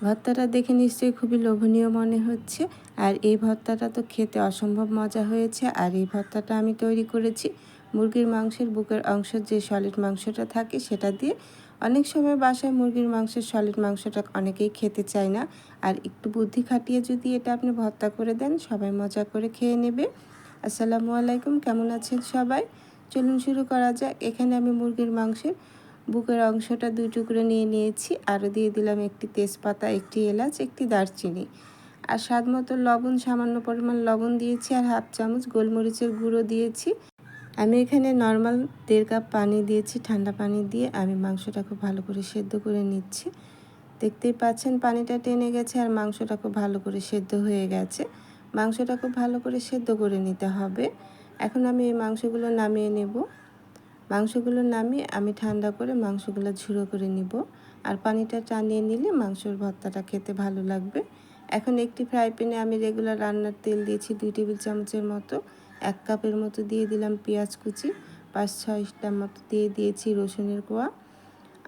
ভর্তাটা দেখে নিশ্চয়ই খুবই লোভনীয় মনে হচ্ছে। আর এই ভর্তাটা তো খেতে অসম্ভব মজা হয়েছে। আর এই ভর্তাটা আমি তৈরি করেছি মুরগির মাংসের বুকের অংশ, যে সলিড মাংসটা থাকে সেটা দিয়ে। অনেক সময় বাসায় মুরগির মাংসের সলিড মাংসটা অনেকেই খেতে চায় না। আর একটু বুদ্ধি খাটিয়ে যদি এটা আপনি ভর্তা করে দেন, সবাই মজা করে খেয়ে নেবে। আসসালামু আলাইকুম, কেমন আছেন সবাই? চলুন শুরু করা যাক। এখানে আমি মুরগির মাংসের বুকের অংশটা 2 টুকরো নিয়ে নিয়েছি। আরও দিয়ে দিলাম একটি তেজপাতা, একটি এলাচ, একটি দারচিনি। আর স্বাদ মতো লবণ, সামান্য পরিমাণ লবণ দিয়েছি। আর হাফ চামচ গোলমরিচের গুঁড়ো দিয়েছি। আমি এখানে নর্মাল 1.5 কাপ পানি দিয়েছি। ঠান্ডা পানি দিয়ে আমি মাংসটা খুব ভালো করে সেদ্ধ করে নিচ্ছি। দেখতেই পাচ্ছেন পানিটা টেনে গেছে আর মাংসটা খুব ভালো করে সেদ্ধ হয়ে গেছে। মাংসটা খুব ভালো করে সেদ্ধ করে নিতে হবে। এখন আমি এই মাংসগুলো নামিয়ে নেব। মাংসগুলো নামিয়ে আমি ঠান্ডা করে মাংসগুলো ঝুড়ো করে নিব। আর পানিটা টানিয়ে নিলে মাংসর ভর্তাটা খেতে ভালো লাগবে। এখন একটি ফ্রাই প্যানে আমি রেগুলার রান্নার তেল দিয়েছি 2 টেবিল চামচের মতো। 1 কাপের মতো দিয়ে দিলাম পেঁয়াজ কুচি। 5-6টার মতো দিয়ে দিয়েছি রসুনের কোয়া।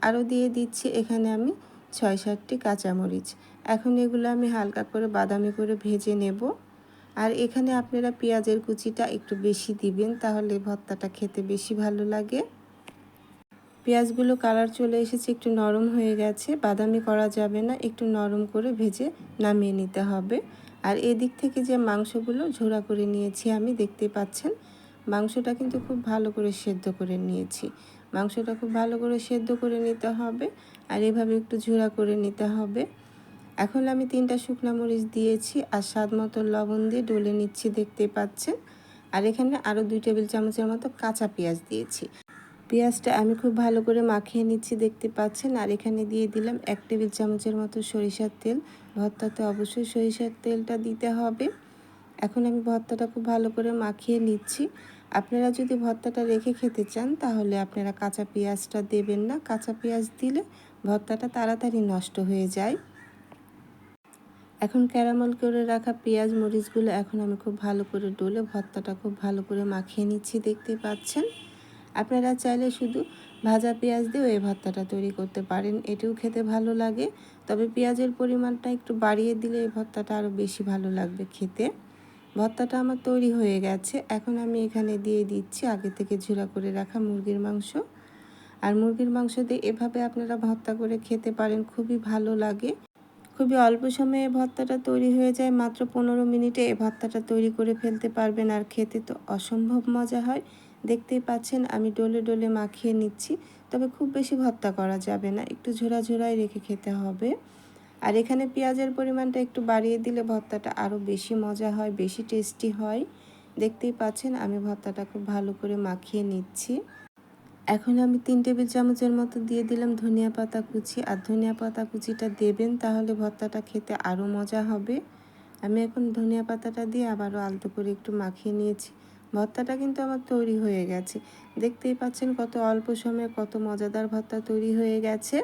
আরও দিয়ে দিচ্ছি এখানে আমি 6-7টি কাঁচামরিচ। এখন এগুলো আমি হালকা করে বাদামি করে ভেজে নেব। আর এখানে আপনারা পেঁয়াজের কুচিটা একটু বেশি দিবেন, তাহলে ভর্তাটা খেতে বেশি ভালো লাগে। পেঁয়াজগুলো কালার চলে এসেছে, একটু নরম হয়ে গেছে। বাদামি করা যাবে না, একটু নরম করে ভেজে নামিয়ে নিতে হবে। আর এদিক থেকে যে মাংসগুলো ঝোড়া করে নিয়েছি আমি, দেখতে পাচ্ছেন মাংসটা কিন্তু খুব ভালো করে সেদ্ধ করে নিয়েছি। মাংসটা খুব ভালো করে সেদ্ধ করে নিতে হবে। আর এভাবে একটু ঝোড়া করে নিতে হবে। এখন আমি 3টা শুকনো মরিচ দিয়েছি আর স্বাদ মতো লবণ দিয়ে ডলে নিচ্ছি, দেখতে পাচ্ছেন। আর এখানে আরও 2 টেবিল চামচের মতো কাঁচা পেঁয়াজ দিয়েছি। পেঁয়াজটা আমি খুব ভালো করে মাখিয়ে নিচ্ছি, দেখতে পাচ্ছেন। আর এখানে দিয়ে দিলাম 1 টেবিল চামচের মতো সরিষার তেল। ভর্তাতে অবশ্যই সরিষার তেলটা দিতে হবে। এখন আমি ভর্তাটা খুব ভালো করে মাখিয়ে নিচ্ছি। আপনারা যদি ভর্তাটা রেখে খেতে চান, তাহলে আপনারা কাঁচা পেঁয়াজটা দেবেন না। কাঁচা পেঁয়াজ দিলে ভর্তাটা তাড়াতাড়ি নষ্ট হয়ে যায়। এখন ক্যারামেল করে রাখা পেঁয়াজ মরিচগুলো এখন আমি খুব ভালো করে ডলে ভর্তাটা খুব ভালো করে মাখিয়ে নিচ্ছি, দেখতে পাচ্ছেন। আপনারা চাইলে শুধু ভাজা পেঁয়াজ দিয়েও এই ভর্তাটা তৈরি করতে পারেন, এটাও খেতে ভালো লাগে। তবে পেঁয়াজের পরিমাণটা একটু বাড়িয়ে দিলে এই ভর্তাটা আরও বেশি ভালো লাগবে খেতে। ভর্তাটা আমার তৈরি হয়ে গেছে। এখন আমি এখানে দিয়ে দিচ্ছি আগে থেকে ঝুরা করে রাখা মুরগির মাংস। আর মুরগির মাংস দিয়ে এভাবে আপনারা ভর্তা করে খেতে পারেন, খুবই ভালো লাগে। খুবই অল্প সময়ে ভর্তাটা তৈরি হয়ে যায়। মাত্র 15 মিনিটে এই ভর্তাটা তৈরি করে ফেলতে পারবেন। আর খেতে তো অসম্ভব মজা হয়। দেখতেই পাচ্ছেন আমি ডলে ডলে মাখিয়ে নিচ্ছি। তবে খুব বেশি ভর্তা করা যাবে না, একটু ঝোড়া ঝোড়াই রেখে খেতে হবে। আর এখানে পেঁয়াজের পরিমাণটা একটু বাড়িয়ে দিলে ভর্তাটা আরও বেশি মজা হয়, বেশি টেস্টি হয়। দেখতেই পাচ্ছেন আমি ভর্তাটা খুব ভালো করে মাখিয়ে নিচ্ছি। এখন আমি 3 টেবিল চামচের মতো দিয়ে দিলাম ধনিয়া পাতা কুচি। আর ধনিয়া পাতা কুচিটা দেবেন, তাহলে ভর্তাটা খেতে আরও মজা হবে। আমি এখন ধনিয়া পাতাটা দিয়ে আবারও আলতো করে একটু মাখিয়ে নিয়েছি। ভর্তাটা কিন্তু আমার তৈরি হয়ে গেছে। দেখতেই পাচ্ছেন কত অল্প সময়ে কত মজাদার ভর্তা তৈরি হয়ে গেছে।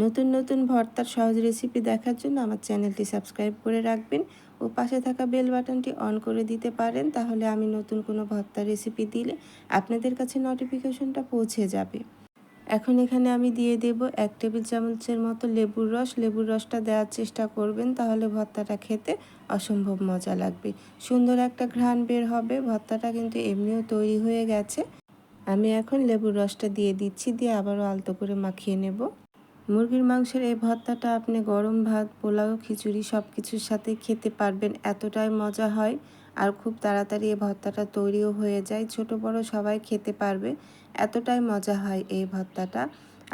নতুন নতুন ভর্তার সহজ রেসিপি দেখার জন্য আমার চ্যানেলটি সাবস্ক্রাইব করে রাখবেন ও পাশে থাকা বেল বাটনটি অন করে দিতে পারেন, তাহলে আমি নতুন কোনো ভর্তার রেসিপি দিলে আপনাদের কাছে নোটিফিকেশনটা পৌঁছে যাবে। এখন এখানে আমি দিয়ে দেব 1 টেবিল চামচের মতো লেবুর রস। লেবুর রসটা দেওয়ার চেষ্টা করবেন, তাহলে ভর্তাটা খেতে অসম্ভব মজা লাগবে। সুন্দর একটা ঘ্রাণ বের হবে। ভর্তাটা কিন্তু এমনিও তৈরি হয়ে গেছে। আমি এখন লেবুর রসটা দিয়ে দিচ্ছি, দিয়ে আবারও আলতো করে মাখিয়ে নেব। মুরগির মাংসের এই ভর্তাটা আপনি গরম ভাত, পোলাও, খিচুড়ি সব কিছুর সাথে খেতে পারবেন, এতটাই মজা হয়। আর খুব তাড়াতাড়ি এই ভর্তাটা তৈরিও হয়ে যায়, ছোট বড় সবাই খেতে পারবে, এতটাই মজা হয় এই ভর্তাটা।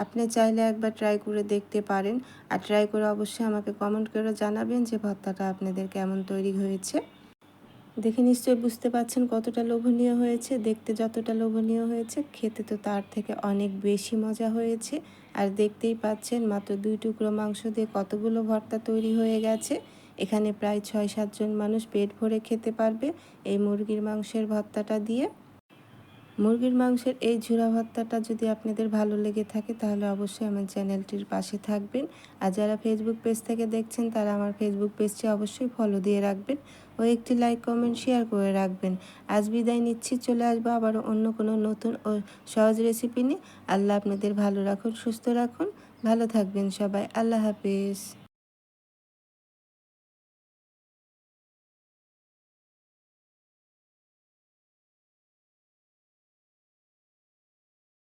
আপনি চাইলে একবার ট্রাই করে দেখতে পারেন। আর ট্রাই করে অবশ্যই আমাকে কমেন্ট করে জানাবেন যে ভর্তাটা আপনাদের কেমন তৈরি হয়েছে। দেখে নিশ্চয়ই বুঝতে পারছেন কতটা লোভনীয় হয়েছে। দেখতে যতটা লোভনীয় হয়েছে, খেতে তো তার থেকে অনেক বেশি মজা হয়েছে। আর দেখতেই পাচ্ছেন মাত্র 2 টুকরো মাংস দিয়ে কতগুলো ভর্তা তৈরি হয়ে গেছে। এখানে প্রায় 6-7 জন মানুষ পেট ভরে খেতে পারবে এই মুরগির মাংসের ভর্তাটা দিয়ে। মুরগির মাংসের এই ঝুরা ভর্তাটা যদি আপনাদের ভালো লেগে থাকে, তাহলে অবশ্যই আমার চ্যানেলটির পাশে থাকবেন। আর যারা ফেসবুক পেজ থেকে দেখছেন, তারা আমার ফেসবুক পেজটি অবশ্যই ফলো দিয়ে রাখবেন ও একটি লাইক, কমেন্ট, শেয়ার করে রাখবেন। আজ বিদায় নিচ্ছি, চলে আসবো আবারও অন্য কোনো নতুন ও সহজ রেসিপি নিয়ে। আল্লাহ আপনাদের ভালো রাখুন, সুস্থ রাখুন, ভালো থাকবেন সবাই। আল্লাহ হাফেজ।